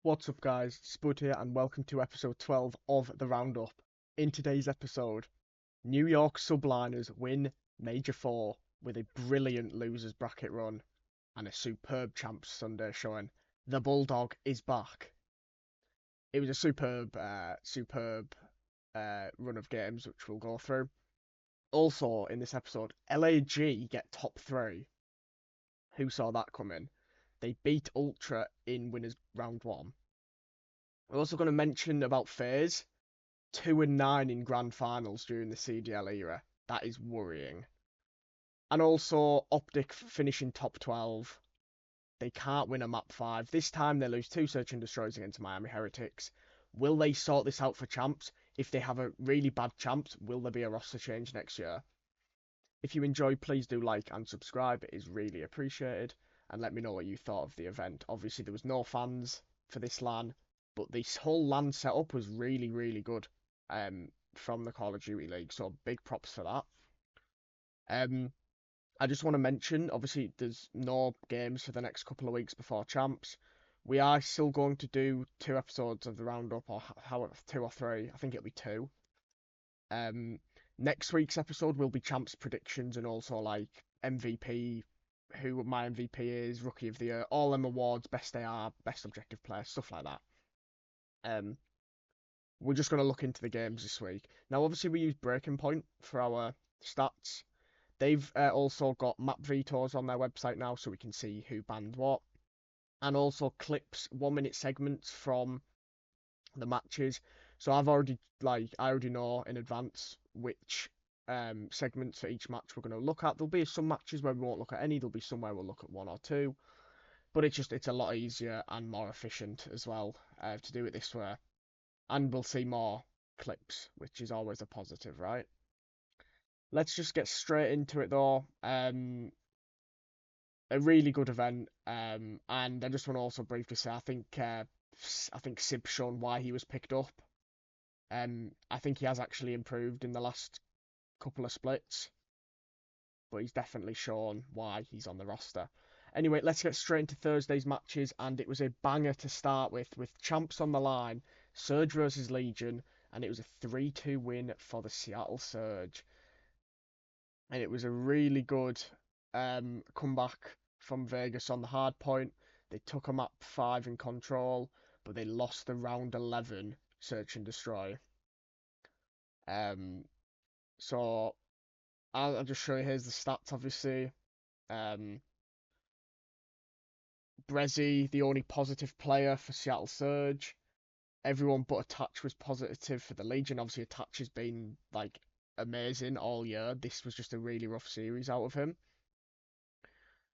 What's up guys, Spud here and welcome to episode 12 of the Roundup. In today's episode, New York Subliners win Major 4 with a brilliant losers bracket run and a superb Champs Sunday showing. The Bulldog is back. It was a superb run of games which we'll go through. Also in this episode, LAG get top 3. Who saw that coming? They beat Ultra in winners round 1. We're also going to mention about FaZe, 2-9 in grand finals during the CDL era. That is worrying. And also OpTic's finishing top 12. They can't win a map 5. This time they lose 2 search and destroys against Miami Heretics. Will they sort this out for champs? If they have a really bad champs, will there be a roster change next year? If you enjoy, please do like and subscribe. It is really appreciated. And let me know what you thought of the event. Obviously, there was no fans for this LAN, but this whole LAN setup was really, really good from the Call of Duty League. So big props for that. I just want to mention, obviously, there's no games for the next couple of weeks before champs. We are still going to do 2 episodes of the Roundup, or 2 or 3. I think it'll be 2. Next week's episode will be champs predictions and also like MVP, who my MVP is, Rookie of the Year, all them awards, best AR, best objective player, stuff like that. We're just going to look into the games this week. Now, obviously, we use Breaking Point for our stats. They've also got map vetoes on their website now, so we can see who banned what. And also clips, 1-minute segments from the matches. So I already know in advance which segments for each match we're going to look at. There'll be some matches where we won't look at any. There'll be some where we'll look at 1 or 2. But it's a lot easier and more efficient as well to do it this way. And we'll see more clips, which is always a positive, right? Let's just get straight into it though. A really good event. And I just want to also briefly say I think Sib's shown why he was picked up. I think he has actually improved in the last couple of splits, but he's definitely shown why he's on the roster. Anyway, let's get straight into Thursday's matches, and it was a banger to start with champs on the line, Surge versus Legion, and it was a 3-2 win for the Seattle Surge. And it was a really good comeback from Vegas on the hard point. They took a map 5 in control, but they lost the round 11 search and destroy. So I'll just show you, here's the stats, obviously. Brezzy, the only positive player for Seattle Surge. Everyone but Attach was positive for the Legion. Obviously, Attach has been like amazing all year. This was just a really rough series out of him.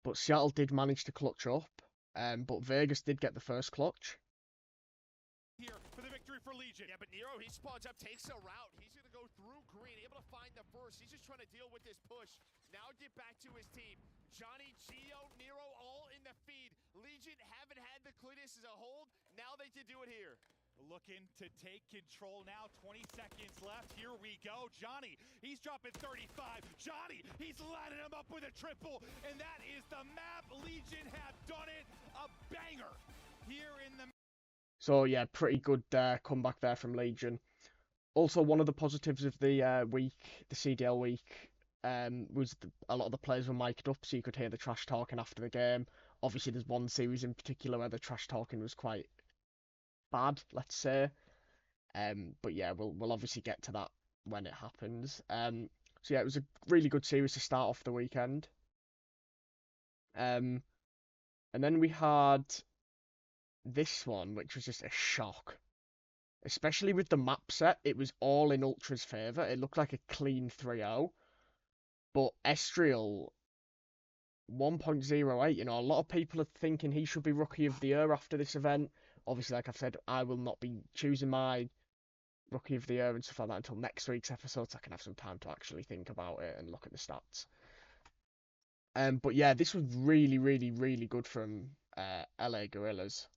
But Seattle did manage to clutch up. But Vegas did get the first clutch. Here for the victory for Legion. Yeah, but Nero, he spawns up, takes a route. He's going to go through green, able to find the first. He's just trying to deal with this push. Now get back to his team. Johnny, Gio, Nero, all in the feed. Legion haven't had the Cletus as a hold. Now they can do it here. Looking to take control now. 20 seconds left. Here we go. Johnny, he's dropping 35. Johnny, he's lining him up with a triple. And that is the map. Legion have done it. A banger here in the... So yeah, pretty good comeback there from Legion. Also, one of the positives of the week, the CDL week, was a lot of the players were mic'd up, so you could hear the trash talking after the game. Obviously, there's one series in particular where the trash talking was quite bad, let's say. But yeah, we'll obviously get to that when it happens. So yeah, it was a really good series to start off the weekend. And then we had this one, which was just a shock. Especially with the map set, it was all in Ultra's favour. It looked like a clean 3-0. But Estriel, 1.08, you know, a lot of people are thinking he should be Rookie of the Year after this event. Obviously, like I've said, I will not be choosing my Rookie of the Year and stuff like that until next week's episode, so I can have some time to actually think about it and look at the stats. But yeah, this was really, really, really good from LA Gorillas.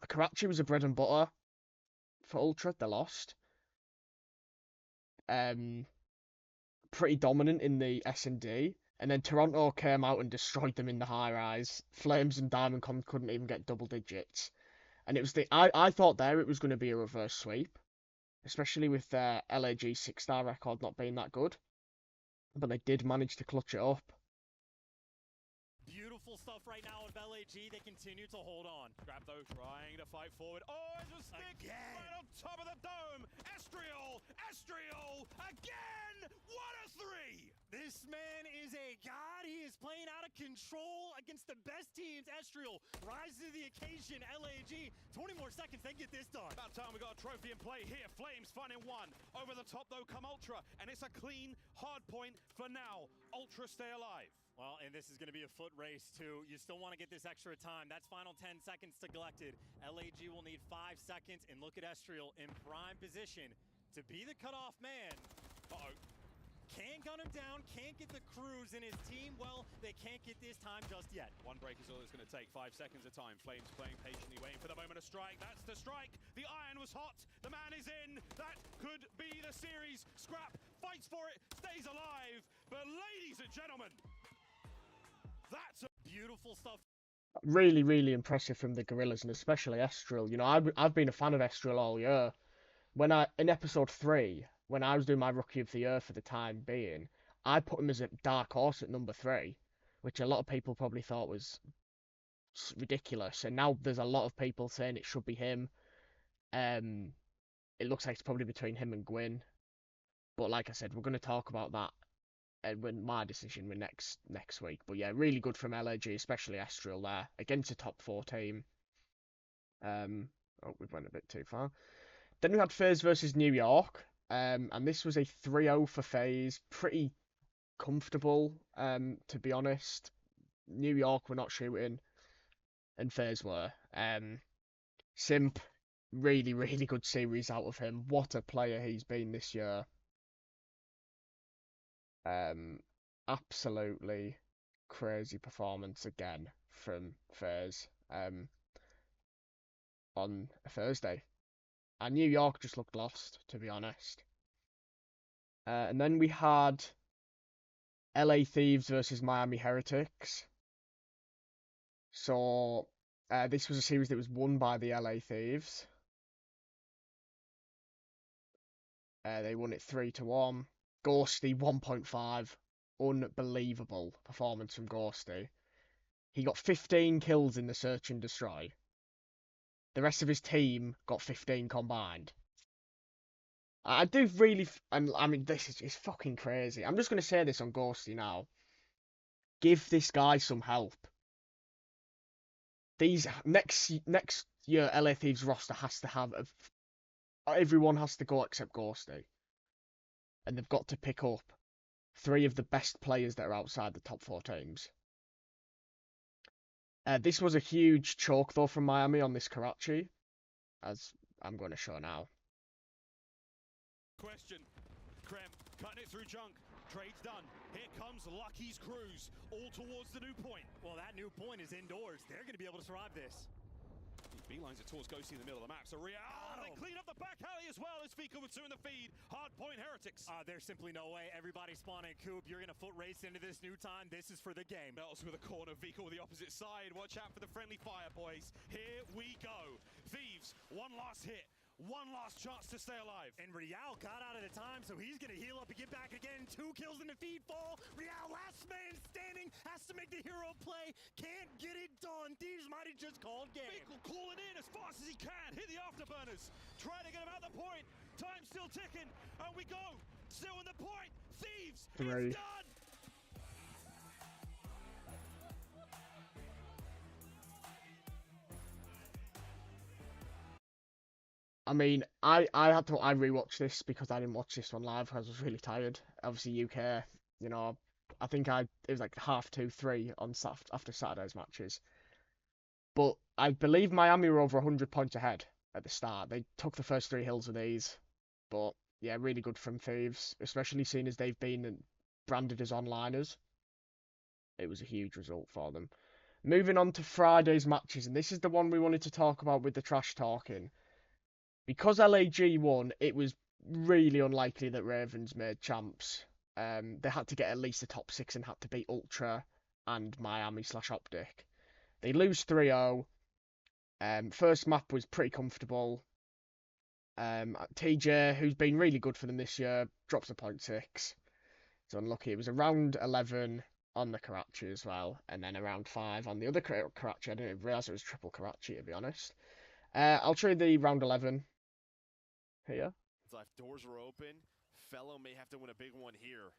Karachi was a bread and butter for Ultra. They lost. Pretty dominant in the S&D. And then Toronto came out and destroyed them in the high rise. Flames and Diamondcon couldn't even get double digits. And it was I thought there it was going to be a reverse sweep, especially with their LAG 6-star record not being that good. But they did manage to clutch it up. Beautiful stuff right now with LAG. They continue to hold on. Grab though, trying to fight forward. Oh, it's a stick right on top of the dome. Estriel again. What a three! This man is a god. He is playing out of control against the best teams. Estriel rises to the occasion. LAG, 20 more seconds, they get this done. About time we got a trophy in play here. Flames finding one. Over the top though come Ultra, and it's a clean hard point for now. Ultra stay alive. Well, and this is going to be a foot race, too. You still want to get this extra time. That's final 10 seconds to collected. LAG will need 5 seconds, and look at Estriel in prime position to be the cutoff man. Uh-oh. Can't gun him down, can't get the crews in his team. Well, they can't get this time just yet. One break is all it's going to take. 5 seconds of time. Flames playing patiently, waiting for the moment of strike. That's the strike. The iron was hot. The man is in. That could be the series. Scrap fights for it, stays alive. But ladies and gentlemen, that's a beautiful stuff. Really, really impressive from the Gorillas, and especially Estriel. You know, I've been a fan of Estriel all year. In episode 3, when I was doing my Rookie of the Year for the time being, I put him as a dark horse at number 3, which a lot of people probably thought was ridiculous. And now there's a lot of people saying it should be him. It looks like it's probably between him and Gwyn. But like I said, we're going to talk about that when my decision with next week. But yeah, really good from LAG, especially Estriel there against a top 4 team. Oh, we went a bit too far. Then we had FaZe versus New York, and this was a 3-0 for FaZe. Pretty comfortable, to be honest. New York were not shooting, and FaZe were. Simp, really, really good series out of him. What a player he's been this year. Absolutely crazy performance again from FaZe on a Thursday. And New York just looked lost, to be honest. And then we had LA Thieves versus Miami Heretics. So this was a series that was won by the LA Thieves. They won it 3-1. Ghosty 1.5. Unbelievable performance from Ghosty. He got 15 kills in the search and destroy. The rest of his team got 15 combined. I do really, and I mean, this is fucking crazy. I'm just going to say this on Ghosty now. Give this guy some help. These next year, LA Thieves roster has to have everyone has to go except Ghosty, and they've got to pick up 3 of the best players that are outside the top 4 teams. This was a huge choke, though, from Miami on this Karachi, as I'm going to show now. Question. Krem cutting it through junk. Trade's done. Here comes Lucky's crews, all towards the new point. Well, that new point is indoors. They're going to be able to survive this. He beelines it towards Ghosty in the middle of the map. So Real, they clean up the back alley as well as Fika with 2 in the feed. Hard point Heretics. There's simply no way. Everybody spawning Coop. You're going to foot race into this new time. This is for the game. Bells with a corner. Vika with the opposite side. Watch out for the friendly fire, boys. Here we go. Thieves, 1 last hit. 1 last chance to stay alive. And Real got out at a time, so he's going to heal up and get back again. 2 kills in the feed fall. Real, last man standing, has to make the hero play. Can't get it done. Thieves might have just called game. Michael calling in as fast as he can. Hit the afterburners. Try to get him at the point. Time still ticking. And we go. Still in the point. Thieves. It's done. I mean, I rewatched this because I didn't watch this one live because I was really tired. Obviously, UK, you know, I think it was like 2:30, 3 on after Saturday's matches. But I believe Miami were over 100 points ahead at the start. They took the first 3 hills with ease. But yeah, really good from Thieves, especially seeing as they've been branded as onliners. It was a huge result for them. Moving on to Friday's matches, and this is the one we wanted to talk about with the trash talking. Because LAG won, it was really unlikely that Ravens made champs. They had to get at least the top 6 and had to beat Ultra and Miami/OpTic. They lose 3-0. First map was pretty comfortable. TJ, who's been really good for them this year, drops a 0.6. It's unlucky. It was a round 11 on the Karachi as well, and then a round 5 on the other Karachi. I didn't realise it was triple Karachi, to be honest. I'll show you the round 11 here. Left doors are open. Fellow may have to win a big one here.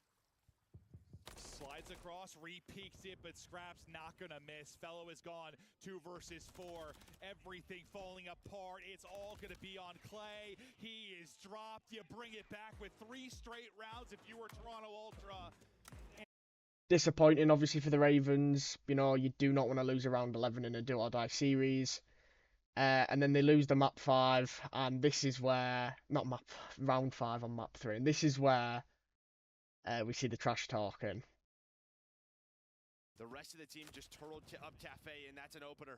Slides across, re-peeks it, but Scrap's not gonna miss. Fellow is gone, 2 versus 4. Everything falling apart. It's all gonna be on Clay. He is dropped. You bring it back with 3 straight rounds if you were Toronto Ultra. Disappointing, obviously, for the Ravens. You know, you do not want to lose a round 11 in a do-or-die series. And then they lose the map 5, and this is where, not round 5 on map 3, and this is where we see the trash talking. The rest of the team just turtled up Cafe, and that's an opener.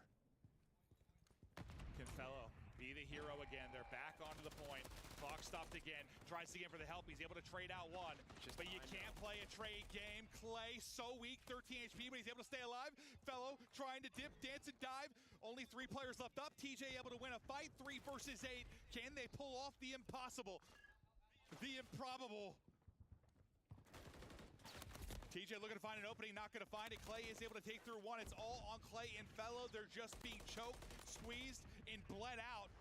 Can Fellow be the hero again? They're back onto the point. Clock stopped again. Tries again for the help. He's able to trade out 1. But you can't play a trade game. Clay, so weak, 13 HP, but he's able to stay alive. Fellow trying to dip, dance, and dive. Only 3 players left up. TJ able to win a fight, 3 versus 8. Can they pull off the impossible? The improbable? TJ looking to find an opening, not going to find it. Clay is able to take through 1. It's all on Clay and Fellow. They're just being choked, squeezed, and bled out.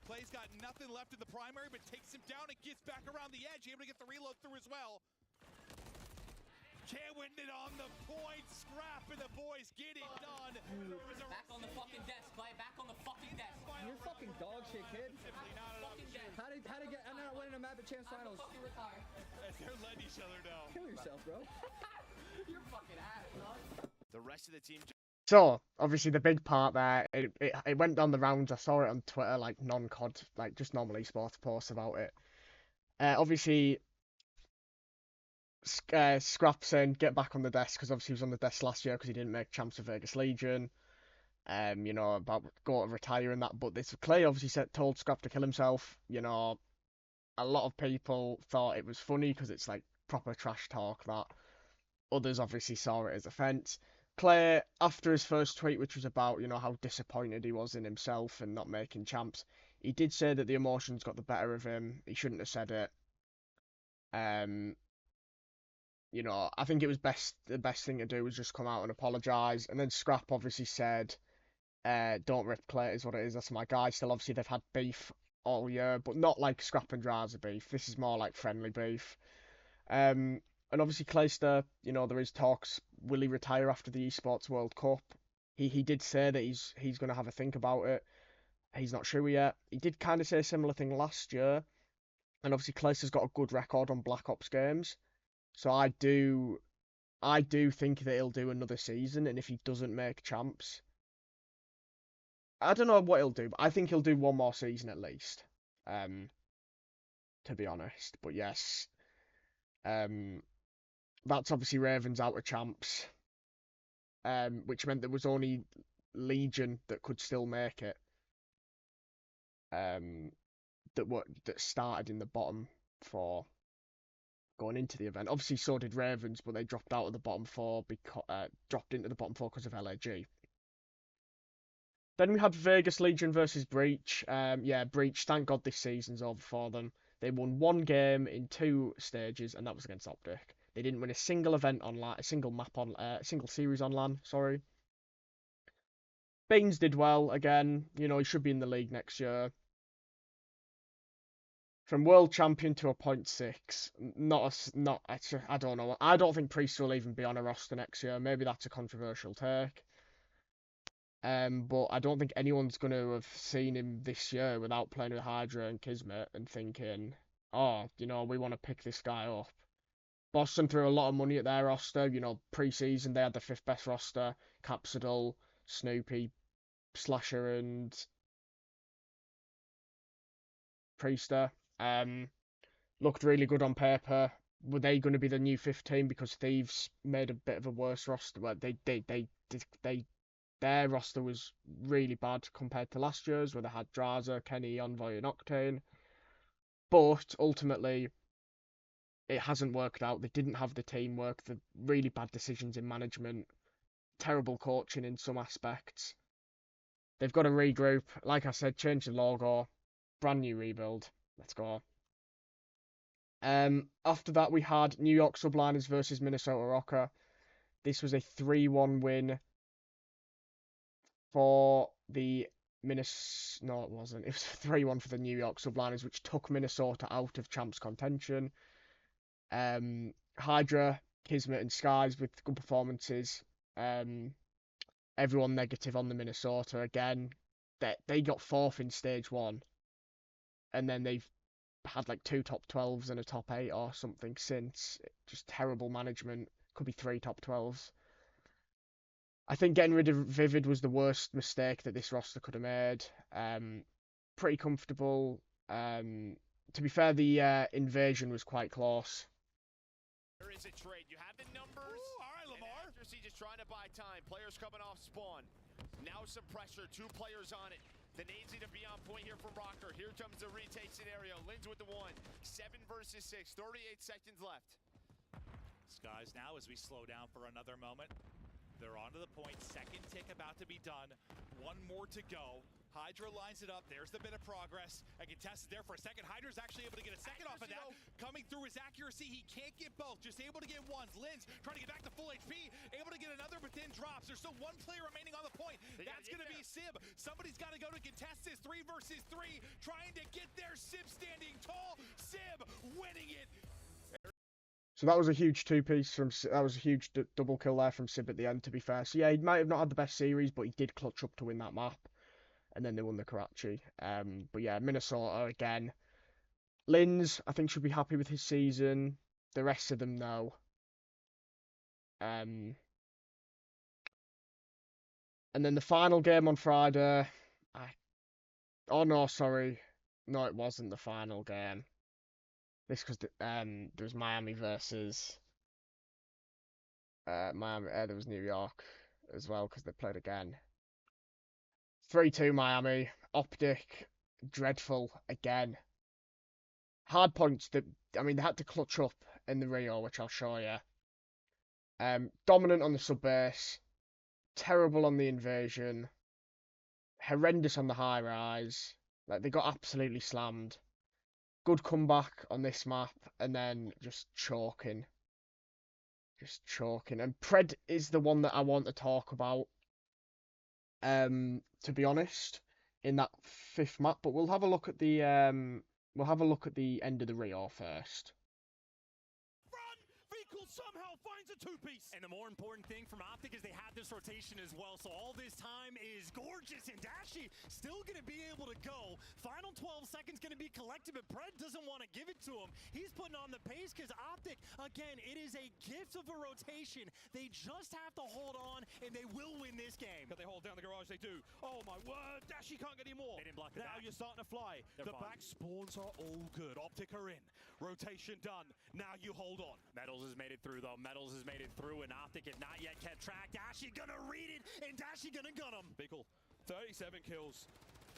Clay's got nothing left in the primary, but takes him down and gets back around the edge. Able to get the reload through as well. Can't win it on the point. Scrap and the boys get it done. Back on the fucking desk, Clay. Back on the fucking desk. You're fucking dog shit, kid. Fucking desk. How to get? I'm not winning a map at Chance Finals. Fucking retire. They're letting each other know. Kill yourself, bro. You're fucking ass, dog. The rest of the team. So, obviously, the big part there, it went down the rounds. I saw it on Twitter, like non-COD, like just normal esports posts about it. Obviously, Scrap saying get back on the desk, because obviously he was on the desk last year because he didn't make champs of Vegas Legion. You know, about go to retire and that. But this Clay obviously told Scrap to kill himself. You know, a lot of people thought it was funny because it's like proper trash talk that. Others obviously saw it as offence. Clay, after his first tweet, which was about, you know, how disappointed he was in himself and not making champs, he did say that the emotions got the better of him. He shouldn't have said it. You know, I think it was the best thing to do was just come out and apologise. And then Scrap obviously said, don't rip Clay is what it is. That's my guy. Still, obviously, they've had beef all year, but not like Scrap and Draza beef. This is more like friendly beef. And obviously Clayster, you know, there is talks, will he retire after the Esports World Cup? He did say that he's going to have a think about it. He's not sure yet. He did kind of say a similar thing last year. And obviously Clayster's got a good record on Black Ops games. So I do think that he'll do another season, and if he doesn't make champs, I don't know what he'll do, but I think he'll do one more season at least. To be honest. But yes. That's obviously Ravens out of champs, which meant there was only Legion that could still make it. That started in the bottom 4 going into the event. Obviously, so did Ravens, but they dropped out of the bottom 4 dropped into the bottom 4 because of LAG. Then we had Vegas Legion versus Breach. Yeah, Breach. Thank God this season's over for them. They won 1 game in 2 stages, and that was against OpTic. They didn't win a single event on LAN, a single series on LAN. Sorry. Baines did well again. You know, he should be in the league next year. From world champion to a 0.6. I don't know. I don't think Priest will even be on a roster next year. Maybe that's a controversial take. But I don't think anyone's going to have seen him this year without playing with Hydra and Kismet and thinking, oh, you know, we want to pick this guy up. Boston threw a lot of money at their roster. You know, pre-season they had the 5th best roster. Capsidal, Snoopy, Slasher, and Priester. Looked really good on paper. Were they going to be the new 15 because Thieves made a bit of a worse roster? Well, their roster was really bad compared to last year's, where they had Draza, Kenny, Envoy, and Octane. But ultimately, it hasn't worked out. They didn't have the teamwork, the really bad decisions in management, terrible coaching in some aspects. They've got to regroup. Like I said, change the logo, brand new rebuild. Let's go. After that, we had New York Subliners versus Minnesota Rocker. This was a 3-1 win for the Minnesota. No, it wasn't. It was a 3-1 for the New York Subliners, which took Minnesota out of champs contention. Hydra, Kismet, and Skies with good performances. Everyone negative on the Minnesota again. They got 4th in stage 1, and then they've had like 2 top 12s and a top 8 or something since. Just terrible management. Could be 3 top 12s. I think getting rid of Vivid was the worst mistake that this roster could have made. Pretty comfortable. To be fair, the invasion was quite close. There is a trade. You have the numbers. Ooh, all right, Lamar. Accuracy just trying to buy time. Players coming off spawn. Now some pressure. 2 players on it. The nades need to be on point here from Rocker. Here comes the retake scenario. Linz with the 1. 7 versus 6. 38 seconds left. Skies now as we slow down for another moment. They're onto the point. Second tick about to be done. 1 more to go. Hydra lines it up. There's the bit of progress. I can test it there for a second. Hydra's actually able to get a second off of that. Coming through his accuracy, he can't get both. Just able to get ones. Linz trying to get back to full HP. Able to get another, but then drops. There's still 1 player remaining on the point. That's going to be Sib. Somebody's got to go to contest this 3 versus 3. Trying to get there. Sib standing tall. Sib winning it. So that was a huge 2-piece from. That was a huge double kill there from Sib at the end. To be fair, so yeah, he might have not had the best series, but he did clutch up to win that map. And then they won the Karachi. But yeah, Minnesota again. Linz, I think, should be happy with his season. The rest of them, no. And then the final game on Friday. Oh no, sorry. No, it wasn't the final game. This because there was Miami versus Miami. There was New York as well because they played again. 3-2 Miami. OpTic, dreadful again. Hard points that, I mean, they had to clutch up in the Rio, which I'll show you. Dominant on the sub base. Terrible on the invasion. Horrendous on the high rise. Like, they got absolutely slammed. Good comeback on this map, and then just choking. Just choking. And Pred is the one that I want to talk about. To be honest, in that 5th map, but we'll have a look at the end of the Rio first. Somehow finds a 2-piece. And the more important thing from OpTic is they had this rotation as well, so all this time is gorgeous, and Dashy still going to be able to go. Final 12 seconds going to be collected, but Pred doesn't want to give it to him. He's putting on the pace because OpTic, again, it is a gift of a rotation. They just have to hold on, and they will win this game. But they hold down the garage, they do. Oh my word, Dashy can't get any more. They didn't block the Now back. you're starting to fly. They're the fine. back spawns are all good. OpTic are in. Rotation done. Now you hold on. Metals has made it through, though. Metals has made it through, and OpTic have not yet kept track. Dashy gonna read it, and Dashy gonna gun him. Bickle, 37 kills.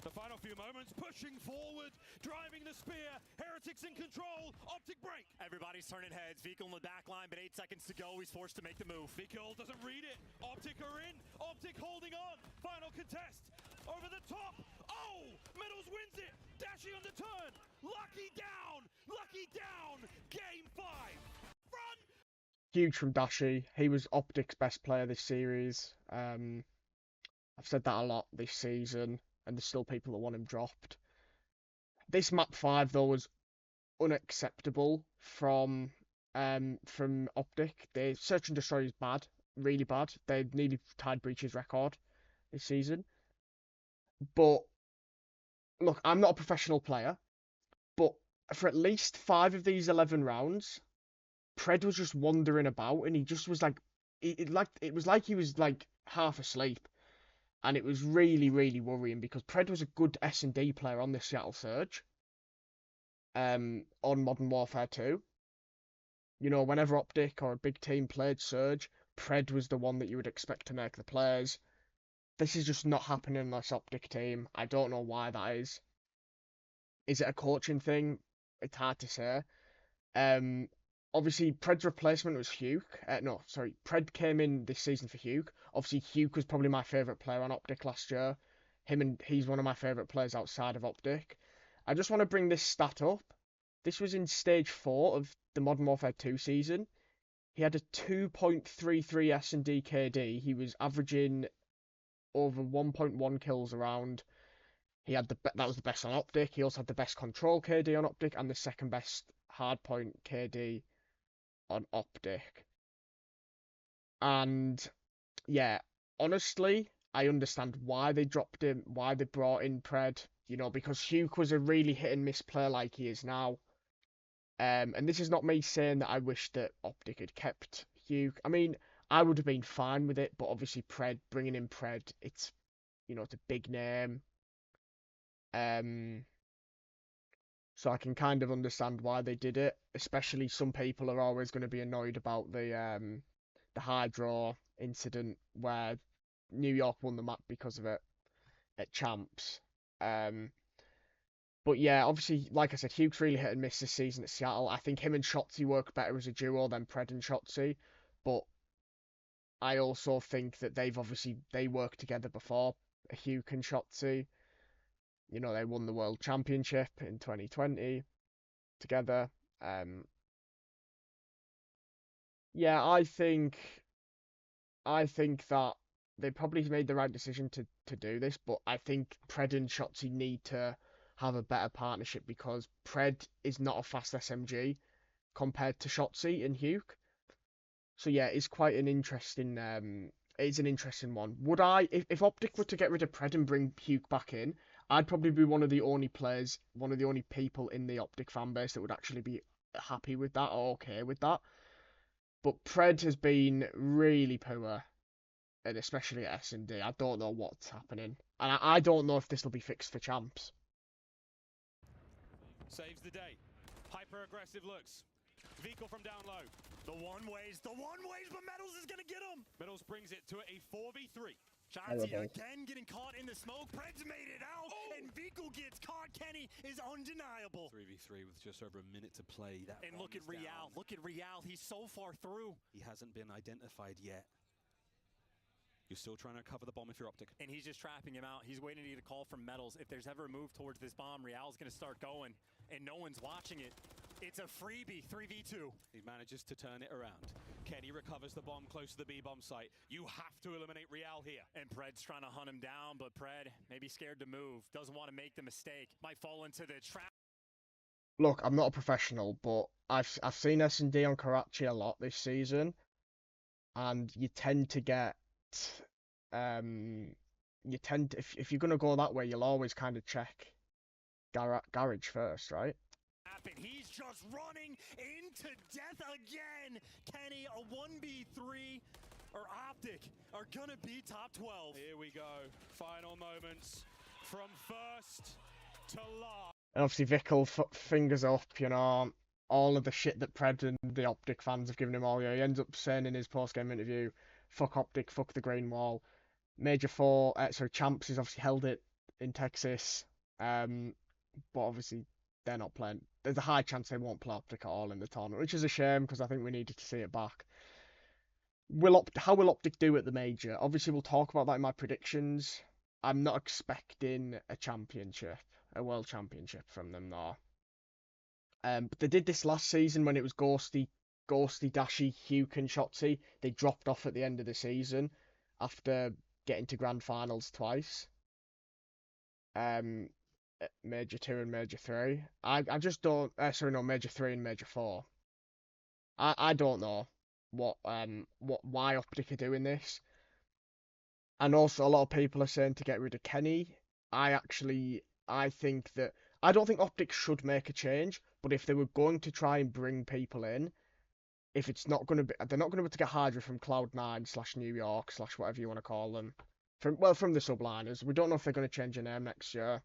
The final few moments, pushing forward, driving the spear. Heretics in control. OpTic break. Everybody's turning heads. Vehicle in the back line, but 8 seconds to go. He's forced to make the move. Bickle doesn't read it. OpTic are in. OpTic holding on. Final contest. Over the top. Oh! Metals wins it. Dashy on the turn. Lucky down. Lucky down. Game 5. Run. Huge from Dashy. He was OpTic's best player this series. I've said that a lot this season, and there's still people that want him dropped. This map 5 though was unacceptable from OpTic. The Search and Destroy is bad, really bad. They nearly tied Breach's record this season. But look, I'm not a professional player, but for at least 5 of these 11 rounds, Pred was just wandering about, and he just was like, it was like he was like half asleep, and it was really, really worrying because Pred was a good S&D player on the Seattle Surge, on Modern Warfare 2. You know, whenever OpTic or a big team played Surge, Pred was the one that you would expect to make the plays. This is just not happening in this OpTic team. I don't know why that is. Is it a coaching thing? It's hard to say. obviously Pred's replacement was Hugh. No, sorry, Pred came in this season for Hugh. Obviously, Hugh was probably my favourite player on OpTic last year. He's one of my favourite players outside of OpTic. I just want to bring this stat up. This was in stage 4 of the Modern Warfare 2 season. He had a 2.33 S&D KD. He was averaging over 1.1 kills around. That was the best on OpTic. He also had the best control KD on OpTic and the second best hardpoint KD on OpTic. And yeah, honestly, I understand why they dropped him, why they brought in Pred, because Hugh was a really hit and miss player like he is now. And this is not me saying that I wish that OpTic had kept Hugh. I mean, I would have been fine with it, but obviously bringing in Pred, it's a big name. So I can kind of understand why they did it. Especially some people are always going to be annoyed about the Hydro incident where New York won the map because of it at Champs. But yeah, obviously, like I said, Hugh's really hit and miss this season at Seattle. I think him and Shotzi work better as a duo than Pred and Shotzi. But I also think that they worked together before, Hugh and Shotzi. They won the World Championship in 2020 together. Yeah, I think that they probably made the right decision to do this, but I think Pred and Shotzi need to have a better partnership because Pred is not a fast SMG compared to Shotzi and Hugh. So yeah, it's quite an interesting it's an interesting one. Would I, if OpTic were to get rid of Pred and bring Hugh back in, I'd probably be one of the only people in the OpTic fan base that would actually be happy with that or okay with that. But Pred has been really poor, and especially at S&D. I don't know what's happening, and I don't know if this will be fixed for Champs. Saves the day. Hyper aggressive looks. Vico from down low. The one ways, but Metals is gonna get him. Metals brings it to a 4v3. Chauncey again getting caught in the smoke. Pred's made it out, and Vico gets caught. Kenny is undeniable. 3v3 with just over a minute to play. And look at Real. Look at Real. He's so far through. He hasn't been identified yet. You're still trying to cover the bomb if you're OpTic. And he's just trapping him out. He's waiting to get a call from Metals. If there's ever a move towards this bomb, Real's going to start going, and no one's watching it. It's a freebie, 3v2. He manages to turn it around. Kenny recovers the bomb close to the B-bomb site. You have to eliminate Real here. And Pred's trying to hunt him down, but Pred maybe scared to move. Doesn't want to make the mistake. Might fall into the trap. Look, I'm not a professional, but I've seen S&D on Karachi a lot this season, and you tend to get if you're gonna go that way, you'll always kind of check garage first, right? He's just running into death again. Kenny, a 1v3 or OpTic are gonna be top 12. Here we go. Final moments from first to last. And obviously Vickle, fingers up, all of the shit that Pred and the OpTic fans have given him all year. He ends up saying in his post-game interview, fuck OpTic, fuck the green wall. Champs has obviously held it in Texas, but obviously they're not playing. There's a high chance they won't play OpTic at all in the tournament, which is a shame because I think we needed to see it back. How will OpTic do at the major? Obviously, we'll talk about that in my predictions. I'm not expecting a world championship from them though. But they did this last season when it was Ghosty, Dashy, Hugh, and Shotzi. They dropped off at the end of the season after getting to grand finals twice. Major 2 and Major 3. I just don't. Major 3 and Major 4. I don't know why OpTic are doing this. And also, a lot of people are saying to get rid of Kenny. I think that I don't think OpTic should make a change. But if they were going to try and bring people in, if it's not going to be, they're not going to be able to get Hydra from Cloud9 / New York / whatever you want to call them. From the Subliners. We don't know if they're going to change their name next year.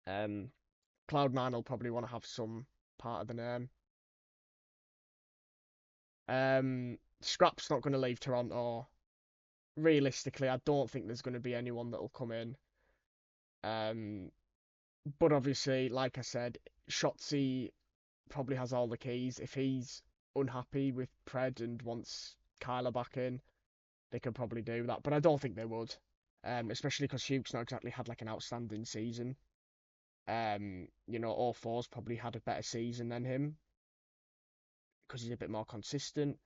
Cloud9 will probably want to have some part of the name. Scrap's not going to leave Toronto. Realistically, I don't think there's going to be anyone that'll come in. But obviously, like I said, Shotzi probably has all the keys. If he's unhappy with Pred and wants Kyler back in, they could probably do that. But I don't think they would, especially because Huke's not exactly had like an outstanding season. You know, O4's probably had a better season than him because he's a bit more consistent.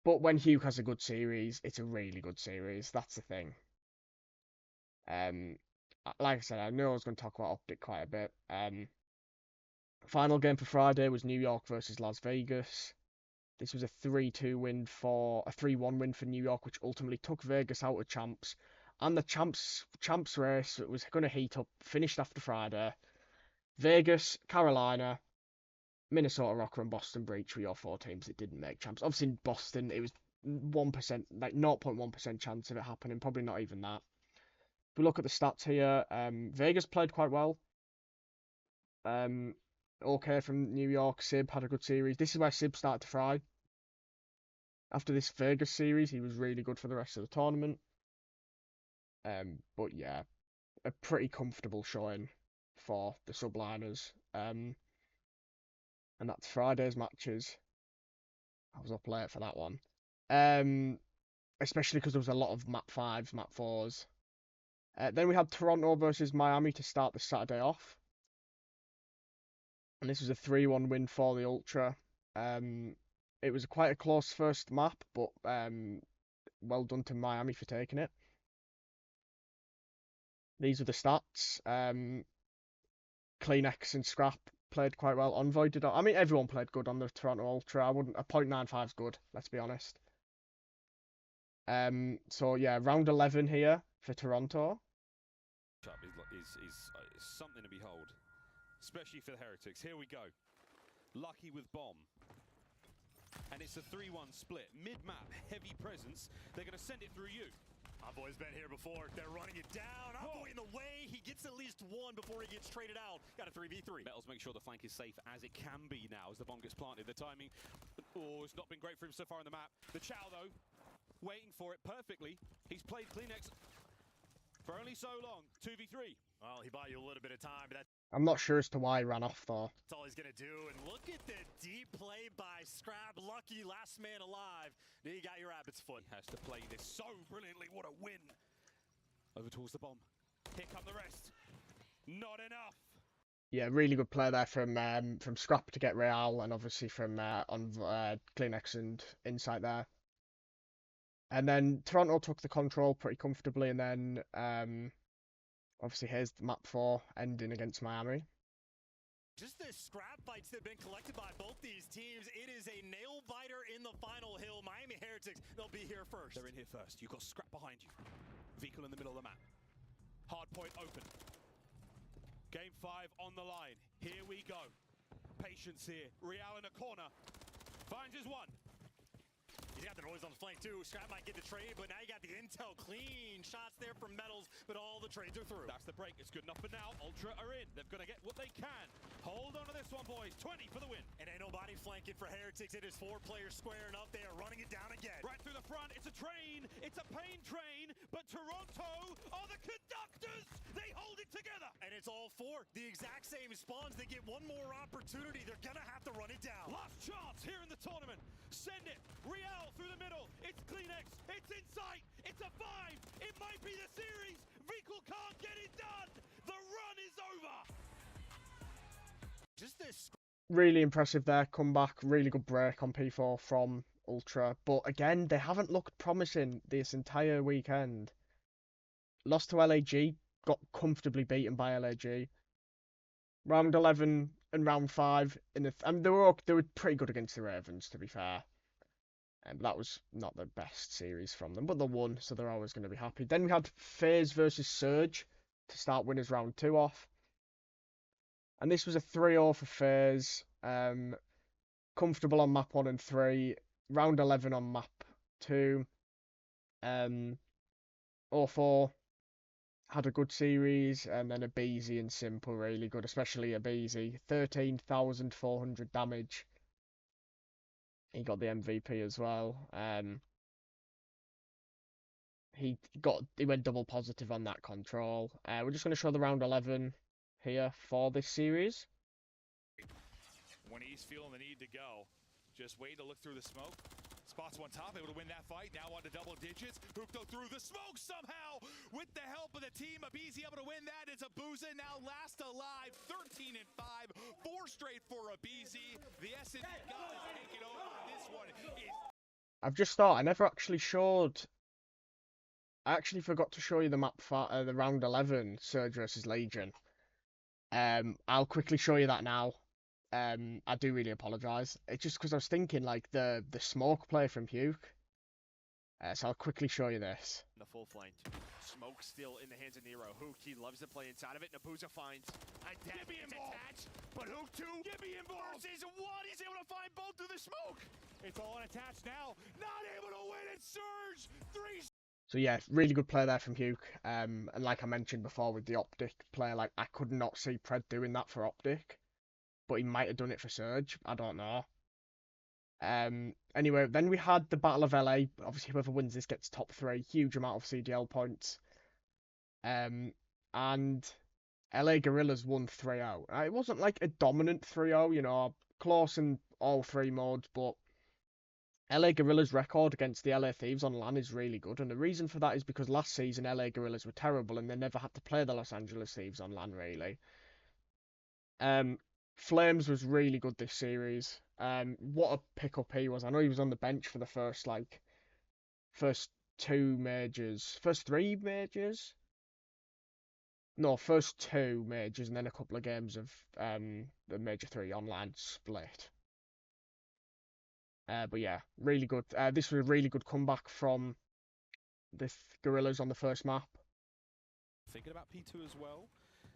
But when Huke has a good series, it's a really good series. That's the thing. Like I said, I know I was going to talk about OpTic quite a bit. Final game for Friday was New York versus Las Vegas. This was a 3-1 win for New York, which ultimately took Vegas out of champs. And the champs race, it was going to heat up, finished after Friday. Vegas, Carolina, Minnesota Rocker, and Boston Breach were your 4 teams that didn't make champs. Obviously, in Boston, it was 1%, like 0.1% chance of it happening, probably not even that. If we look at the stats here, Vegas played quite well. Okay from New York. Sib had a good series. This is where Sib started to fry. After this Vegas series, he was really good for the rest of the tournament. But yeah, a pretty comfortable showing for the Subliners. And that's Friday's matches. I was up late for that one. Especially because there was a lot of map 5s, map 4s. Then we had Toronto versus Miami to start the Saturday off. And this was a 3-1 win for the Ultra. It was quite a close first map, but well done to Miami for taking it. These are the stats. CleanX and Scrap played quite well. Envoy did. I mean, everyone played good on the Toronto Ultra. A 0.95 is good. Let's be honest. So yeah, round 11 here for Toronto. Is something to behold, especially for the Heretics. Here we go. Lucky with bomb. And it's a 3-1 split. Mid-map, heavy presence. They're going to send it through you. Envoy's been here before. They're running it down. Envoy in the way. He gets at least 1 before he gets traded out. Got a 3v3. Metals make sure the flank is safe as it can be now as the bomb gets planted. The timing, it's not been great for him so far on the map. The Chow, though, waiting for it perfectly. He's played CleanX for only so long. 2v3. Well, he bought you a little bit of time, but that's I'm not sure as to why he ran off though. all he's going to do. And look at the deep play by Scrap. Lucky, last man alive. Then you got your rabbit's foot. He has to play this so brilliantly. What a win. Over towards the bomb. Here come the rest. Not enough. Yeah, really good play there from Scrap to get Real, and obviously from CleanX and Insight there. And then Toronto took the control pretty comfortably, and then obviously here's the map 4 ending against Miami. Just the scrap fights that have been collected by both these teams. It is a nail biter in the final hill. Miami Heretics, they'll be here first. They're in here first. You've got Scrap behind you. Vehicle in the middle of the map. Hard point open. Game 5 on the line. Here we go. Patience here. Real in a corner. Finds his one. He's got the noise on the flank too. Scrap might get the trade, but now you got the intel. Clean shots there from Metals, but all the trades are through. That's the break. It's good enough for now. Ultra are in. They're going to get what they can. Hold on to this one, boys. 20 for the win. And ain't nobody flanking for Heretics. It is 4 players squaring up. They are running it down again. Right through the front. It's a train. It's a pain train. But Toronto are the conductors. They hold it together. And it's all 4. The exact same spawns. They get one more opportunity. They're going to have to run it down. Last chance here in the tournament. Send it. Real through the middle. It's CleanX. It's Insight. It's a 5. It might be the series. Vehicle can't get it done. The run is over. Just this. Really impressive there, comeback. Really good break on P4 from Ultra. But again, they haven't looked promising this entire weekend. Lost to LAG. Got comfortably beaten by LAG. Round 11 and round 5 they were pretty good against the Ravens, to be fair. And that was not the best series from them, but they won, so they're always going to be happy. Then we had FaZe versus Surge to start winners round 2 off. And this was a 3-0 for FaZe. Comfortable on map 1 and 3. Round 11 on map 2. 0-4 had a good series, and then a Beezy and Simple really good, especially a Beezy. 13,400 damage. He got the MVP as well. He went double positive on that control. We're just going to show the round 11 here for this series. when he's feeling the need to go. Just wait to look through the smoke. Spots one top, able to win that fight. Now on to double digits. Hoopto through the smoke somehow. With the help of the team, Abizi able to win that. It's Abuza now last alive. 13-5. 4 straight for Abizi. The S&D God is taking over. This one is... I've just thought, I never actually showed... I actually forgot to show you the map for the round 11 Surge versus Legion. I'll quickly show you that now. I do really apologise. It's just because I was thinking, like, the smoke play from Puke. So I'll quickly show you this. The full flank. Smoke still in the hands of Nero. Hook, he loves to play inside of it. Nabuza finds a death. It's attached, but Hook 2 versus 1. He's able to find both through the smoke. It's all unattached now. Not able to win it. Surge. 3. So yeah, really good play there from Puke. And like I mentioned before with the OpTic play, like I could not see Pred doing that for OpTic. But he might have done it for Surge. I don't know. Anyway, then we had the Battle of LA. Obviously, whoever wins this gets top 3. Huge amount of CDL points. And LA Gorillas won 3-0. It wasn't like a dominant 3-0, you know, close in all 3 modes, but LA Gorillas' record against the LA Thieves on LAN is really good. And the reason for that is because last season LA Gorillas were terrible and they never had to play the Los Angeles Thieves on LAN, really. Flames was really good this series. What a pickup he was. I know he was on the bench for the first 2 majors. First 3 majors? No, first 2 majors and then a couple of games of the Major 3 online split. But yeah, really good. This was a really good comeback from the Gorillas on the first map. Thinking about P2 as well.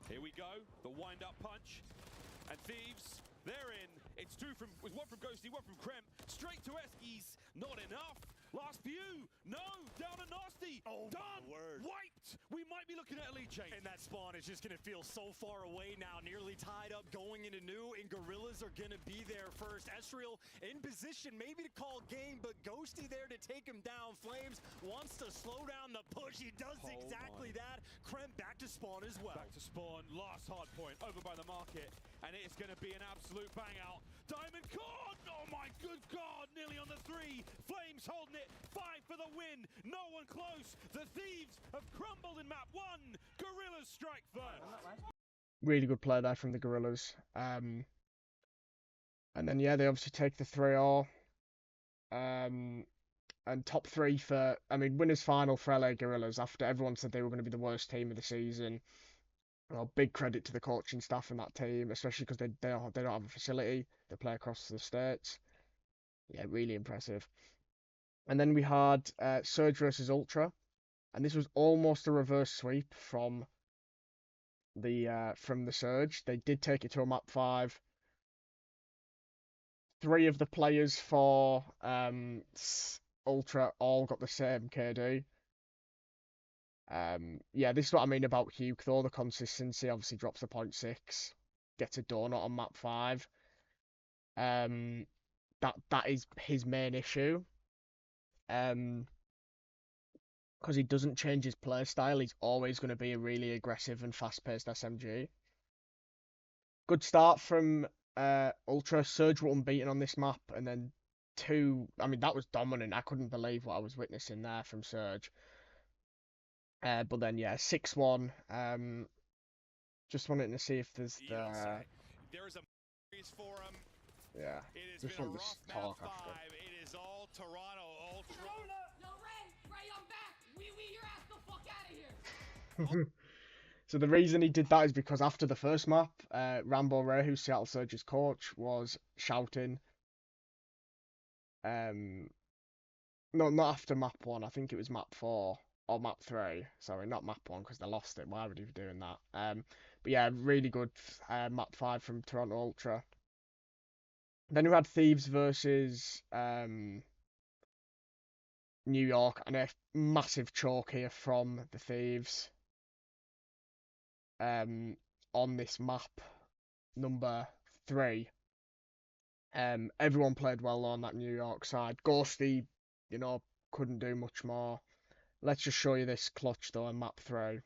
Here we go. The wind-up punch. And Thieves, they're in. It's 1 from Ghosty, 1 from Krem. Straight to Eskies. Not enough. Last view. No. Down to Nasty. Oh, done. Wiped. We might be looking at a lead change. And that spawn is just going to feel so far away now. Nearly tied up going into new. And Gorillas are going to be there first. Ezreal in position maybe to call game. But Ghosty there to take him down. Flames wants to slow down the push. He does exactly that. Krem back to spawn as well. Back to spawn. Last hard point over by the market. And it's going to be an absolute bang out. Diamond caught! Oh my good God! Nearly on the 3. Flames holding it. 5 for the win. No one close. The Thieves have crumbled in map 1. Gorillas strike first. Really good play there from the Gorillas. And then yeah, they obviously take the 3-0. And top 3 for, I mean, winners final for LA Gorillas after everyone said they were going to be the worst team of the season. Well, big credit to the coaching staff in that team, especially because they don't have a facility. They play across the states. Yeah, really impressive. And then we had Surge versus Ultra, and this was almost a reverse sweep from the Surge. They did take it to a map 5. 3 of the players for Ultra all got the same KD. Yeah, this is what I mean about Huke, though. The consistency obviously drops to 0.6. Gets a donut on map 5. That is his main issue. Because he doesn't change his play style. He's always going to be a really aggressive and fast-paced SMG. Good start from Ultra. Surge were unbeaten on this map, and then 2. I mean, that was dominant. I couldn't believe what I was witnessing there from Surge. But then yeah, 6-1. Just wanted to see if there's There's a for him. Yeah. It has Just been a want rough to talk map 5. after. It is all Toronto Ultra. Yo, Ray, I'm back. Your ass the fuck out of here. So the reason he did that is because after the first map, Rambo Ray, who's Seattle Surge's coach, was shouting. No, not after map 1. I think it was map 4 or map 3. Sorry, not map 1 because they lost it. Why would he be doing that? But yeah, really good map 5 from Toronto Ultra. Then we had Thieves versus New York, and a massive choke here from the Thieves on this map number 3. Everyone played well on that New York side. Ghosty, you know, couldn't do much more. Let's just show you this clutch though on map 3.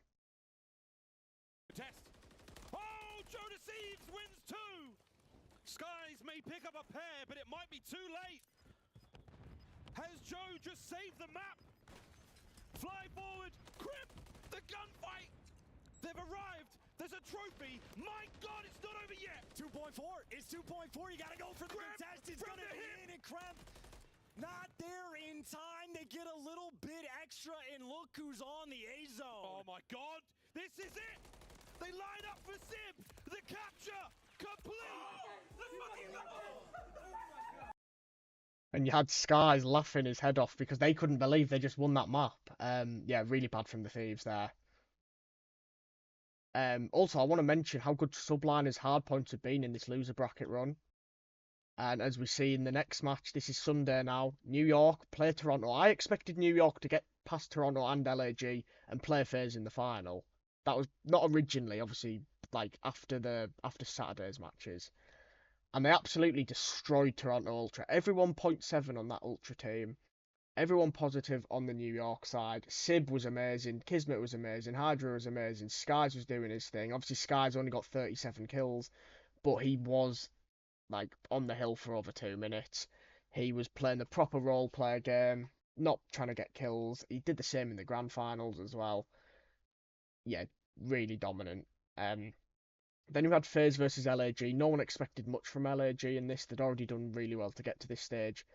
Test. Oh, Jonas Eves wins 2. Skies may pick up a pair, but it might be too late. Has Joe just saved the map? Fly forward, Crimp, the gunfight. They've arrived. There's a trophy. My God, it's not over yet. 2.4. It's 2.4. You gotta go for the contest. It's gonna be in, and Cramp not there in time. They get a little bit extra, and look who's on the A zone. Oh my God, this is it. They line up for Sib. The capture complete. The fucking And you had Skies laughing his head off because they couldn't believe they just won that map. Yeah, really bad from the Thieves there. Also, I want to mention how good Subliners hardpoints have been in this loser bracket run. And as we see in the next match, this is Sunday now. New York play Toronto. I expected New York to get past Toronto and LAG and play FaZe in the final. That was not originally, obviously, like after Saturday's matches. And they absolutely destroyed Toronto Ultra. Everyone 0.7 on that Ultra team. Everyone positive on the New York side. Sib was amazing. Kismet was amazing. Hydra was amazing. Skies was doing his thing. Obviously, Skies only got 37 kills, but he was like on the hill for over 2 minutes. He was playing the proper role player game, not trying to get kills. He did the same in the grand finals as well. Yeah, really dominant. Then you had FaZe versus LAG. No one expected much from LAG in this. They'd already done really well to get to this stage.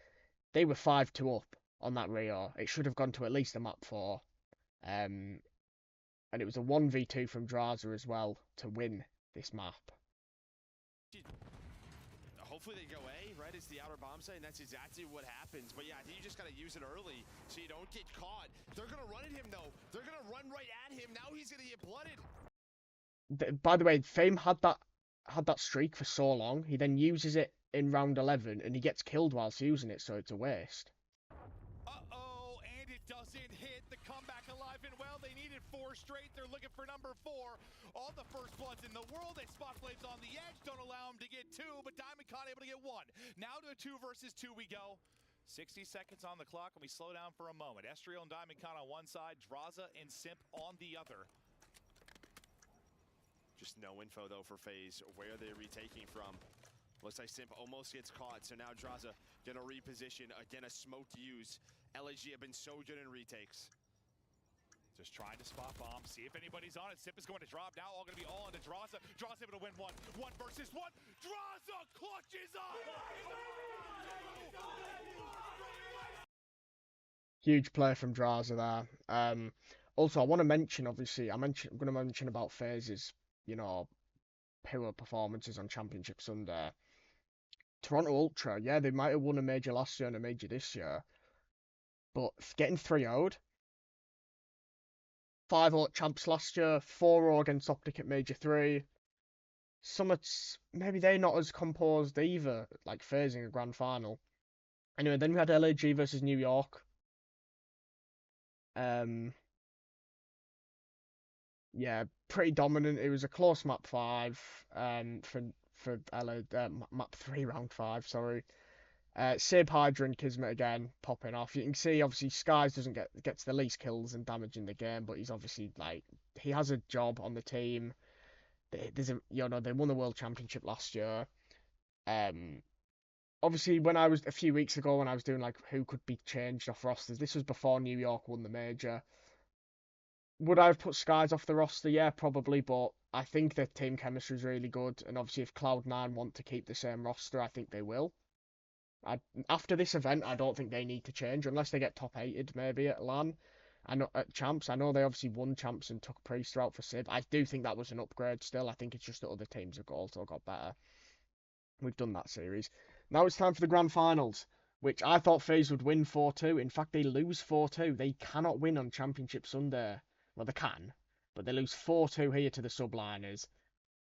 They were 5-2 up on that Rio. It should have gone to at least a map 4. And it was a 1v2 from Draza as well to win this map. Hopefully they go A, right? It's the outer bomb site, and that's exactly what happens. But yeah, I think you just gotta use it early so you don't get caught. They're gonna run at him though. They're gonna run right at him. Now he's gonna get blooded. By the way, Fame had that streak for so long. He then uses it in round 11, and he gets killed whilst using it, so it's a waste. Uh-oh, and it doesn't hit. The comeback alive and well. They needed 4 straight. They're looking for number 4. All the first bloods in the world. They spot flames on the edge. Don't allow him to get 2, but DiamondCon able to get 1. Now to a 2 versus 2 we go. 60 seconds on the clock, and we slow down for a moment. Estriel and DiamondCon on one side, Draza and Simp on the other. Just no info though for FaZe. Where they're retaking from. Looks like Simp almost gets caught, so now Draza gonna reposition. Again, a smoke to use. LAG have been so good in retakes. Just trying to spot bomb, see if anybody's on it. Simp is going to drop now, all gonna be all into Draza. Draza able to win 1 versus 1. Draza clutches up! Huge play from Draza there. Also, I want to mention, obviously, I'm going to mention about FaZe's, poor performances on Championship Sunday. Toronto Ultra, yeah, they might have won a major last year and a major this year, but getting 3-0'd, 5-0 at Champs last year, 4-0 against OpTic at Major 3. Summits, maybe they're not as composed either, like FaZe in a grand final. Anyway, then we had LAG versus New York. Yeah, pretty dominant. It was a close map 5 for map 3 round 5, sorry. Sib, Hydra and Kismet again popping off. You can see obviously Skies doesn't gets the least kills and damage in the game, but he's obviously he has a job on the team. There's they won the World Championship last year. Obviously a few weeks ago when I was doing who could be changed off rosters, this was before New York won the major. Would I have put Skies off the roster? Yeah, probably, but I think their team chemistry is really good, and obviously if Cloud9 want to keep the same roster, I think they will. After this event, I don't think they need to change, unless they get top 8'd maybe at LAN. At Champs, I know they obviously won Champs and took Priester out for Sib. I do think that was an upgrade still. I think it's just that other teams have also got better. We've done that series. Now it's time for the grand finals, which I thought FaZe would win 4-2. In fact, they lose 4-2. They cannot win on Championship Sunday. Well, they can, but they lose 4-2 here to the Subliners.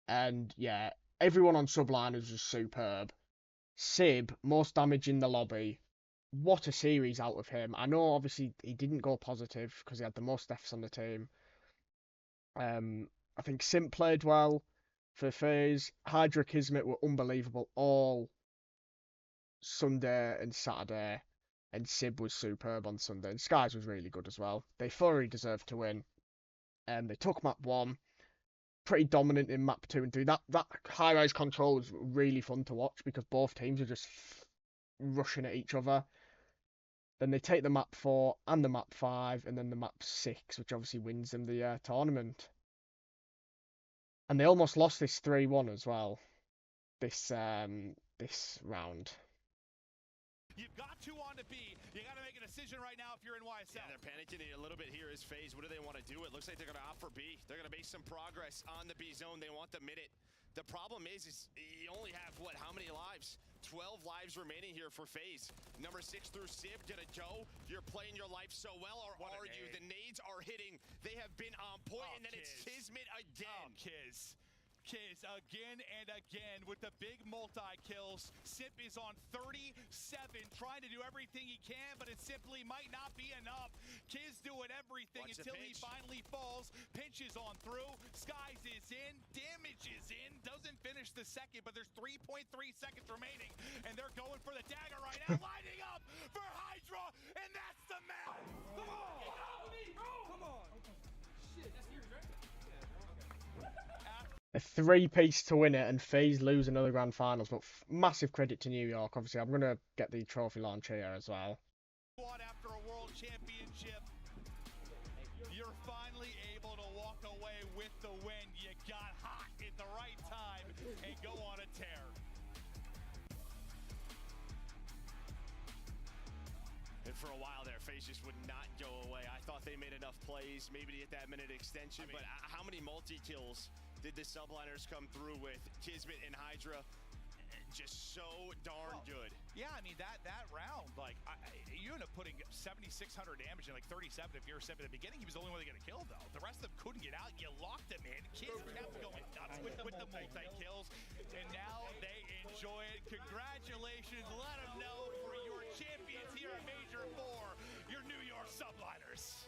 And yeah, everyone on Subliners was superb. Sib, most damage in the lobby. What a series out of him. I know, obviously, he didn't go positive because he had the most deaths on the team. I think Simp played well for FaZe. Hydra, Kismet were unbelievable all Sunday and Saturday. And Sib was superb on Sunday. And Skies was really good as well. They thoroughly deserved to win. They took map 1. pretty dominant in map 2 and 3. That high-rise control was really fun to watch because both teams are just rushing at each other. Then they take the map 4 and the map 5, and then the map 6, which obviously wins them the tournament. And they almost lost this 3-1 as well. This round. You've got 2 on to B. You got to make a decision right now if you're in YSL. Yeah, they're panicking a little bit here as FaZe. What do they want to do? It looks like they're going to opt for B. They're going to make some progress on the B zone. They want the minute. The problem is you only have, what, how many lives? 12 lives remaining here for FaZe. Number 6 through Sib, gonna go. You're playing your life so well, or are you? The nades are hitting. They have been on point, and then it's Kismet again. Kiz again and again with the big multi-kills. Sip is on 37, trying to do everything he can, but it simply might not be enough. Kiz doing everything until he finally falls. Pinch is on through. Skies is in. Damage is in. Doesn't finish the second, but there's 3.3 seconds remaining, and they're going for the dagger right now. Lining up for Hydra, and that's the map. Come on! Come on! Shit, that's yours, right? A 3-piece to win it, and FaZe lose another grand finals. But massive credit to New York. Obviously, I'm gonna get the trophy launch here as well. After a world championship, you're finally able to walk away with the win. You got hot at the right time and go on a tear. And for a while there, FaZe just would not go away. I thought they made enough plays, maybe to get that minute extension, but how many multi-kills did the Subliners come through with? Kismet and Hydra, just so darn good. Yeah, I mean, that round, like, you end up putting 7,600 damage in like 37 if you're Sip at the beginning. He was the only one that got a kill, though. The rest of them couldn't get out. You locked them in. Kids kept going nuts with the multi-kills, and now they enjoy it. Congratulations. Let them know for your champions here at Major 4, your New York Subliners.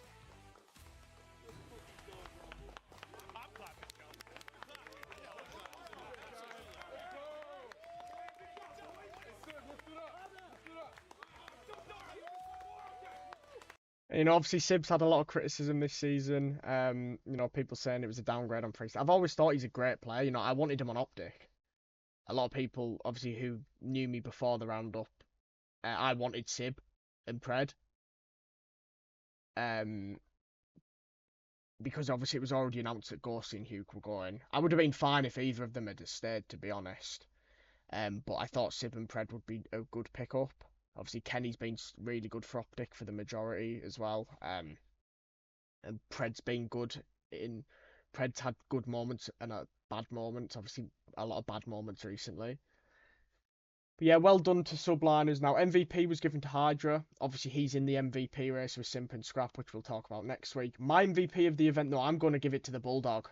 I'm clapping. You know, obviously Sib's had a lot of criticism this season. You know, people saying it was a downgrade on FaZe. I've always thought he's a great player. You know, I wanted him on Optic. A lot of people, obviously, who knew me before the roundup, I wanted Sib and Pred. Because obviously it was already announced that Ghosty and Hugh were going. I would have been fine if either of them had stayed, to be honest. But I thought Sib and Pred would be a good pickup. Obviously, Kenny's been really good for Optic for the majority as well. And Pred's been good in... Pred's had good moments and bad moments. Obviously, a lot of bad moments recently. But yeah, well done to Subliners. Now, MVP was given to Hydra. Obviously, he's in the MVP race with Simp and Scrap, which we'll talk about next week. My MVP of the event, though, I'm going to give it to the Bulldog.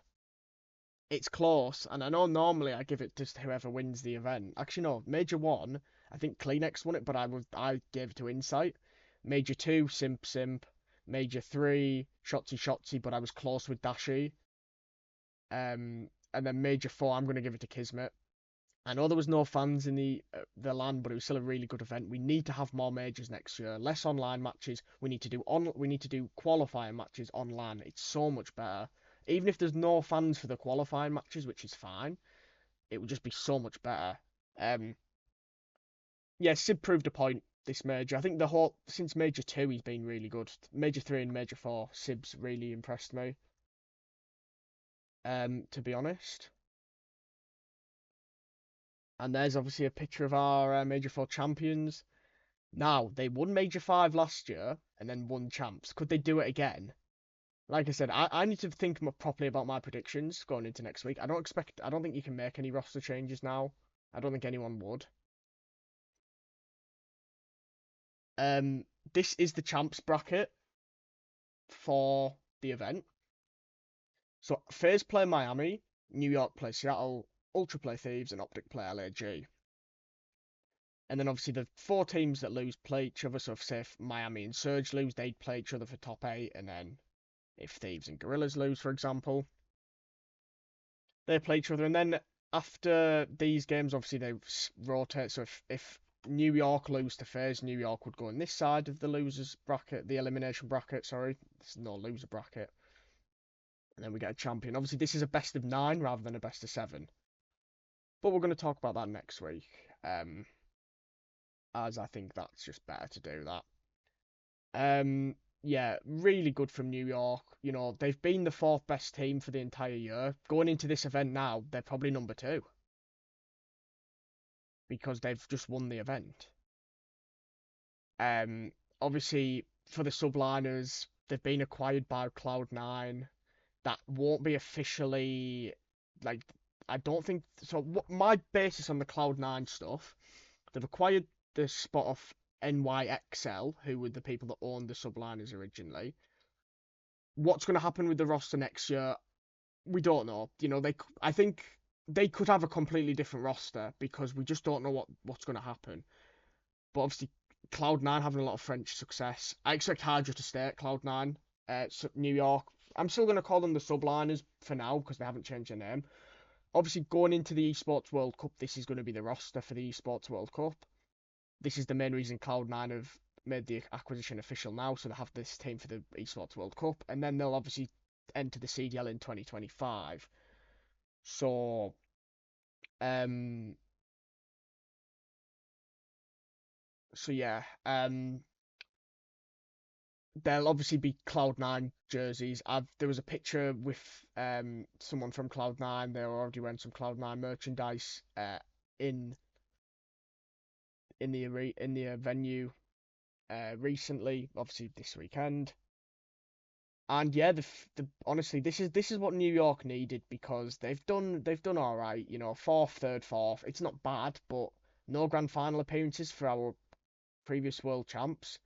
It's close, and I know normally I give it to whoever wins the event. Actually, no, Major 1, I think Kleenex won it, but I gave it to Insight. Major 2, Simp. Major 3, Shotzi, but I was close with Dashi. And then Major 4, I'm going to give it to Kismet. I know there was no fans in the LAN, but it was still a really good event. We need to have more majors next year, less online matches. We need to do qualifying matches on LAN. It's so much better. Even if there's no fans for the qualifying matches, which is fine, it would just be so much better. Yeah, Sib proved a point this major. I think since Major 2 he's been really good. Major 3 and Major 4, Sib's really impressed me. To be honest. And there's obviously a picture of our Major 4 champions. Now, they won Major 5 last year and then won champs. Could they do it again? Like I said, I need to think properly about my predictions going into next week. I don't think you can make any roster changes now. I don't think anyone would. This is the champs bracket for the event. So FaZe play Miami, New York play Seattle, Ultra play Thieves, and Optic play LAG. And then obviously the 4 teams that lose play each other. So if Miami and Surge lose, they'd play each other for top 8. And then if Thieves and Gorillas lose, for example, they play each other. And then after these games, obviously they rotate. So if New York lose to FaZe, New York would go on this side of the losers bracket, the elimination bracket. Sorry, there's no loser bracket. And then we get a champion. Obviously, this is a best of 9 rather than a best of 7. But we're going to talk about that next week. As I think that's just better to do that. Yeah, really good from New York. You know, they've been the 4th best team for the entire year. Going into this event now, they're probably number 2. Because they've just won the event. Obviously, for the Subliners, they've been acquired by Cloud9. That won't be officially, like, I don't think so. My basis on the Cloud9 stuff, they've acquired the spot of NYXL, who were the people that owned the Subliners originally. What's going to happen with the roster next year? We don't know. You know, I think they could have a completely different roster because we just don't know what's going to happen. But obviously, Cloud9 having a lot of French success. I expect Hydra to stay at Cloud9. New York. I'm still going to call them the Subliners for now because they haven't changed their name. Obviously, going into the Esports World Cup, this is going to be the roster for the Esports World Cup. This is the main reason Cloud9 have made the acquisition official now, so they have this team for the Esports World Cup, and then they'll obviously enter the CDL in 2025. So, yeah, there'll obviously be Cloud9 jerseys. There was a picture with someone from Cloud9. They were already wearing some Cloud9 merchandise in the venue recently, obviously this weekend. And yeah, honestly, this is what New York needed because they've done all right. You know, 4th, 3rd, 4th. It's not bad, but no grand final appearances for our previous world champs.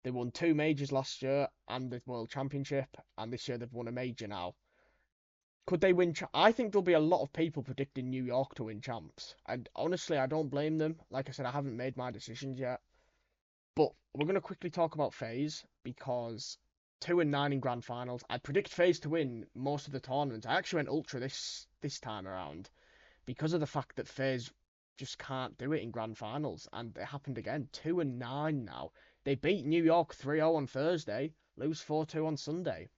They won 2 majors last year and the World Championship, and this year they've won a major now. Could they win? I think there'll be a lot of people predicting New York to win champs, and honestly, I don't blame them. Like I said, I haven't made my decisions yet, but we're going to quickly talk about FaZe because 2-9 in grand finals. I predict FaZe to win most of the tournaments. I actually went ultra this time around because of the fact that FaZe just can't do it in grand finals, and it happened again. 2-9 now. They beat New York 3-0 on Thursday, lose 4-2 on Sunday.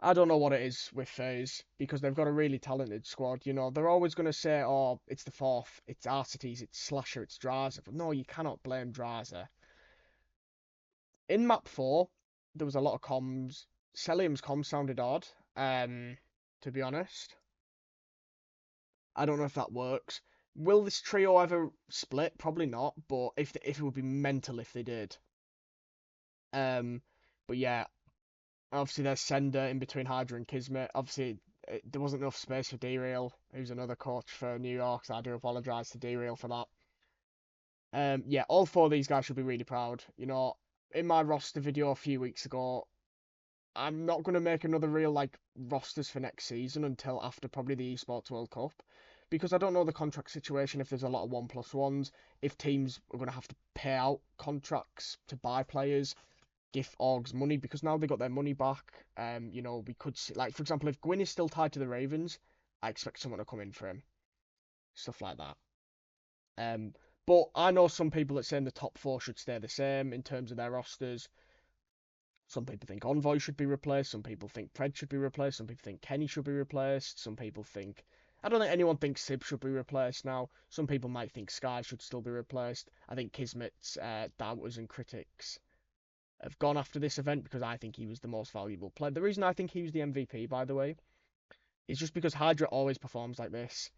I don't know what it is with FaZe because they've got a really talented squad. You know, they're always going to say, oh, it's the 4th, it's Arcites, it's Slasher, it's Draza. But no, you cannot blame Draza. In map 4, there was a lot of comms. Celium's comms sounded odd, to be honest. I don't know if that works. Will this trio ever split? Probably not, but if it would be mental if they did. But yeah, obviously there's Sender in between Hydra and Kismet. Obviously there wasn't enough space for D-Real, who's another coach for New York, so I do apologise to D-Real for that. Yeah, all 4 of these guys should be really proud. You know, in my roster video a few weeks ago, I'm not going to make another real rosters for next season until after probably the Esports World Cup. Because I don't know the contract situation, if there's a lot of 1+1s, if teams are going to have to pay out contracts to buy players, give orgs money, because now they got their money back. You know, we could see, for example, if Gwyn is still tied to the Ravens, I expect someone to come in for him. Stuff like that. But I know some people that saying the top 4 should stay the same in terms of their rosters. Some people think Envoy should be replaced. Some people think Pred should be replaced. Some people think Kenny should be replaced. Some people think... I don't think anyone thinks Sib should be replaced now. Some people might think Sky should still be replaced. I think Kismet's doubters and critics have gone after this event because I think he was the most valuable player. The reason I think he was the MVP, by the way, is just because Hydra always performs like this.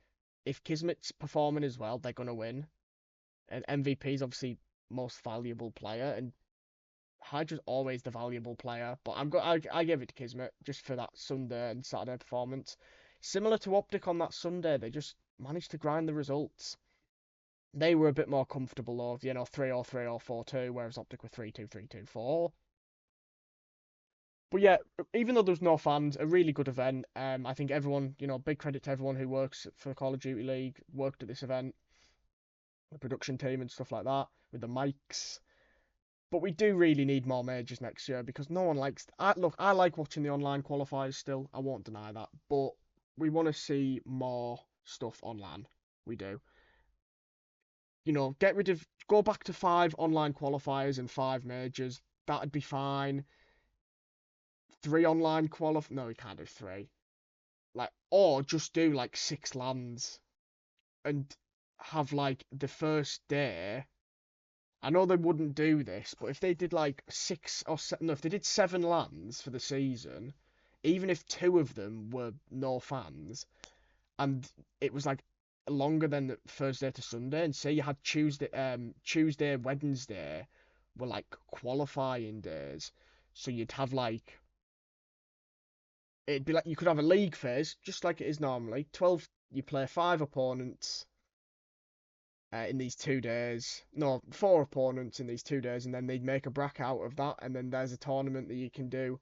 If Kismet's performing as well, they're going to win. And MVP is obviously most valuable player, and Hydra's always the valuable player. But I give it to Kismet just for that Sunday and Saturday performance. Similar to OpTic on that Sunday, they just managed to grind the results. They were a bit more comfortable though, 3-0, 3-0, 4-2, whereas OpTic were 3-2, 3-2, 4. But yeah, even though there's no fans, a really good event. I think everyone, big credit to everyone who works for Call of Duty League, worked at this event, the production team and stuff like that, with the mics. But we do really need more majors next year because no one likes... I like watching the online qualifiers still, I won't deny that, but we want to see more stuff online. We do. Go back to 5 online qualifiers and 5 majors. That'd be fine. 3 online no, we can't do 3. Like, or just do like 6 lands and have like the first day. I know they wouldn't do this, but if they did like 6 or 7, no, if they did 7 lands for the season, even if 2 of them were no fans, and it was like longer than the Thursday to Sunday, and say you had Tuesday, Wednesday were like qualifying days, so you'd have like, it'd be like you could have a league phase just like it is normally. 12, you play 5 opponents in these 2 days. No, 4 opponents in these 2 days, and then they'd make a bracket out of that, and then there's a tournament that you can do.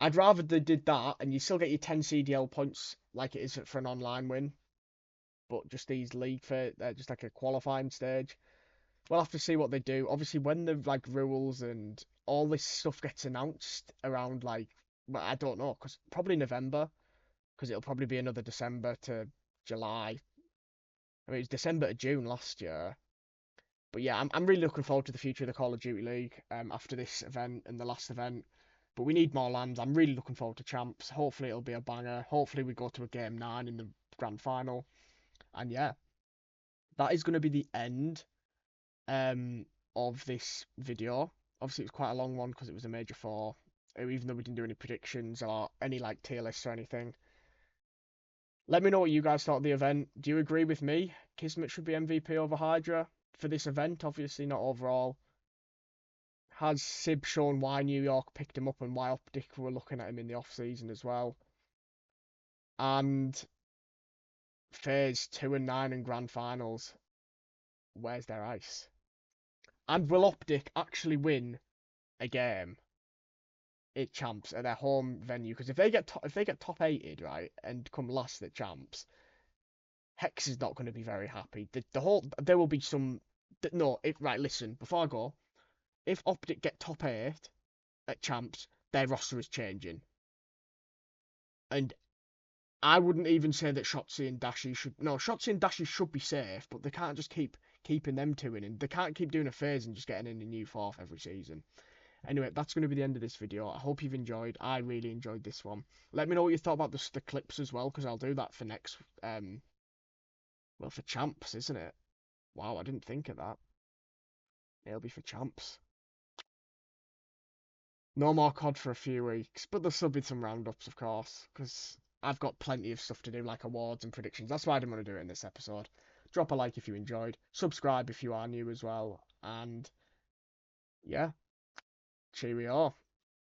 I'd rather they did that, and you still get your 10 CDL points like it is for an online win, but just these league for just like a qualifying stage. We'll have to see what they do. Obviously, when the like rules and all this stuff gets announced around like, well, I don't know, because probably November, because it'll probably be another December to July. I mean, it was December to June last year. But yeah, I'm really looking forward to the future of the Call of Duty League after this event and the last event. But we need more lands. I'm really looking forward to Champs. Hopefully it'll be a banger. Hopefully we go to a Game 9 in the Grand Final. And yeah, that is going to be the end of this video. Obviously it was quite a long one because it was a Major 4. Even though we didn't do any predictions or any like tier lists or anything. Let me know what you guys thought of the event. Do you agree with me? Kismet should be MVP over Hydra for this event, obviously not overall. Has Sib shown why New York picked him up and why OpTic were looking at him in the off-season as well? And FaZe 2 and 9 in Grand Finals. Where's their ice? And will OpTic actually win a game at Champs at their home venue? Because if they get top 8'd, right, and come last at Champs, Hex is not going to be very happy. There will be some. No, right. Listen, before I go, if OpTic get top 8 at Champs, their roster is changing, and I wouldn't even say that Shotzi and Dashi should. No, Shotzi and Dashi should be safe, but they can't just keep keeping them 2 in, and they can't keep doing a phase and just getting in a new 4th every season. Anyway, that's going to be the end of this video. I hope you've enjoyed. I really enjoyed this one. Let me know what you thought about the clips as well, because I'll do that for next. Well, for Champs, isn't it? Wow, I didn't think of that. It'll be for Champs. No more COD for a few weeks, but there'll still be some roundups, of course, because I've got plenty of stuff to do, like awards and predictions. That's why I didn't want to do it in this episode. Drop a like if you enjoyed. Subscribe if you are new as well. And, yeah. Cheerio.